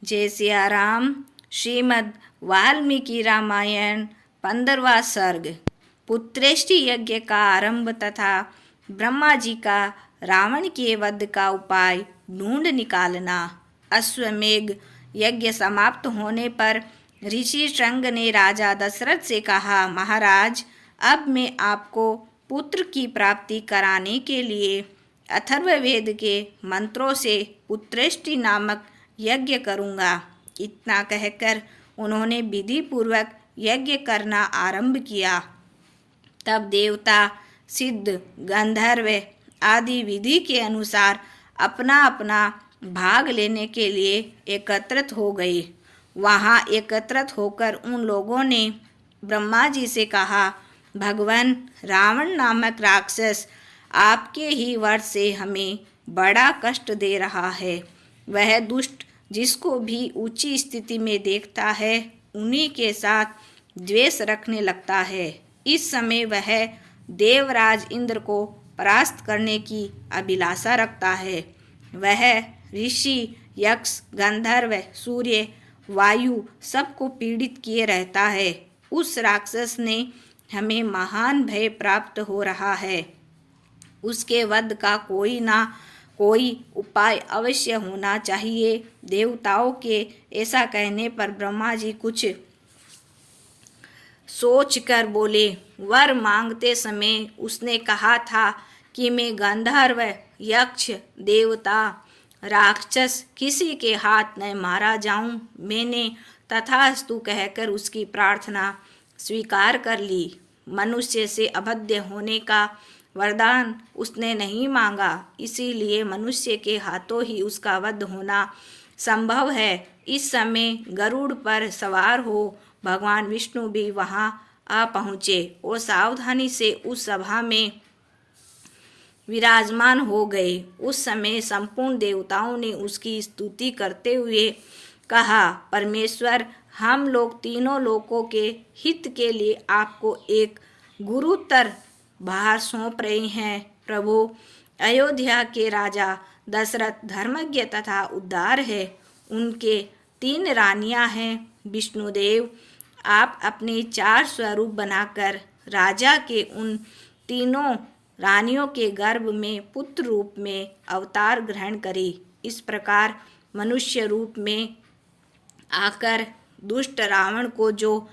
जय सिया राम। श्रीमद् वाल्मीकि रामायण 15वां सर्ग। पुत्रेष्टि यज्ञ का आरंभ तथा ब्रह्मा जी का रावण के वध का उपाय ढूंढ निकालना। अश्वमेघ यज्ञ समाप्त होने पर ऋषि श्रंग ने राजा दशरथ से कहा, महाराज, अब मैं आपको पुत्र की प्राप्ति कराने के लिए अथर्ववेद के मंत्रों से पुत्रेष्टि नामक यज्ञ करूँगा। इतना कहकर उन्होंने विधि पूर्वक यज्ञ करना आरंभ किया। तब देवता, सिद्ध, गंधर्व आदि विधि के अनुसार अपना अपना भाग लेने के लिए एकत्रित हो गए। वहाँ एकत्रित होकर उन लोगों ने ब्रह्मा जी से कहा, भगवान, रावण नामक राक्षस आपके ही वध से हमें बड़ा कष्ट दे रहा है। वह दुष्ट जिसको भी ऊंची स्थिति में देखता है उन्हीं के साथ द्वेष रखने लगता है। इस समय वह देवराज इंद्र को परास्त करने की अभिलाषा रखता है। वह ऋषि, यक्ष, गंधर्व, सूर्य, वायु सबको पीड़ित किए रहता है। उस राक्षस ने हमें महान भय प्राप्त हो रहा है। उसके वध का कोई उपाय अवश्य होना चाहिए। देवताओं के ऐसा कहने पर ब्रह्मा जी कुछ सोचकर बोले। वर मांगते समय उसने कहा था कि मैं गंधर्व, यक्ष, देवता, राक्षस किसी के हाथ न मारा जाऊं। मैंने तथास्तु कहकर उसकी प्रार्थना स्वीकार कर ली। मनुष्य से अबध्य होने का वरदान उसने नहीं मांगा, इसीलिए मनुष्य के हाथों ही उसका वध होना संभव है। इस समय गरुड़ पर सवार हो भगवान विष्णु भी वहां आ पहुँचे और सावधानी से उस सभा में विराजमान हो गए। उस समय संपूर्ण देवताओं ने उसकी स्तुति करते हुए कहा, परमेश्वर, हम लोग तीनों लोकों के हित के लिए आपको एक गुरुतर भार सौंप रहे हैं। प्रभु, अयोध्या के राजा दशरथ धर्मज्ञ तथा उदार है। उनके 3 रानियां हैं। विष्णुदेव, आप अपने 4 स्वरूप बनाकर राजा के उन तीनों रानियों के गर्भ में पुत्र रूप में अवतार ग्रहण करें। इस प्रकार मनुष्य रूप में आकर दुष्ट रावण को, जो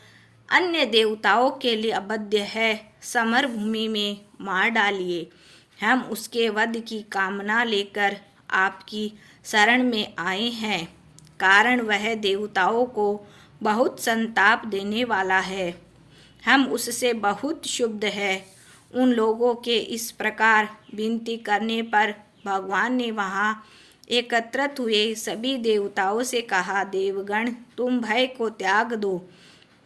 अन्य देवताओं के लिए अवध्य है, समर भूमि में मार डालिए। हम उसके वध की कामना लेकर आपकी शरण में आए हैं, कारण वह देवताओं को बहुत संताप देने वाला है। हम उससे बहुत क्षुब्ध है। उन लोगों के इस प्रकार विनती करने पर भगवान ने वहाँ एकत्रित हुए सभी देवताओं से कहा, देवगण, तुम भय को त्याग दो।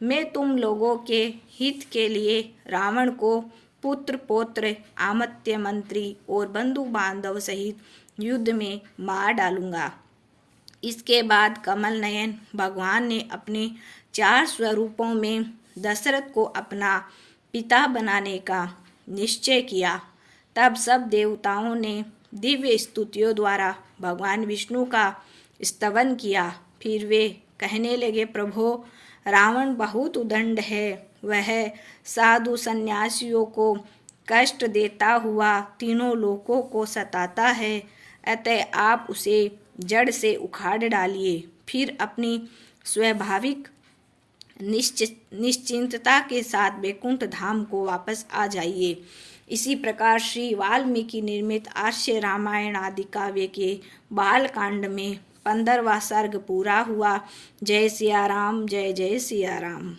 मैं तुम लोगों के हित के लिए रावण को पुत्र, पौत्र, आमत्य, मंत्री और बंधु बांधव सहित युद्ध में मार डालूंगा। इसके बाद कमल नयन भगवान ने अपने 4 स्वरूपों में दशरथ को अपना पिता बनाने का निश्चय किया। तब सब देवताओं ने दिव्य स्तुतियों द्वारा भगवान विष्णु का स्तवन किया। फिर वे कहने लगे, प्रभो, रावण बहुत उदंड है। वह साधु सन्यासियों को कष्ट देता हुआ तीनों लोकों को सताता है। अतः आप उसे जड़ से उखाड़ डालिए, फिर अपनी स्वाभाविक निश्चिंतता के साथ वैकुंठ धाम को वापस आ जाइए। इसी प्रकार श्री वाल्मीकि निर्मित आर्ष रामायण आदि काव्य के बालकांड में 15वां सर्ग पूरा हुआ। जय सिया राम। जय जय सिया राम।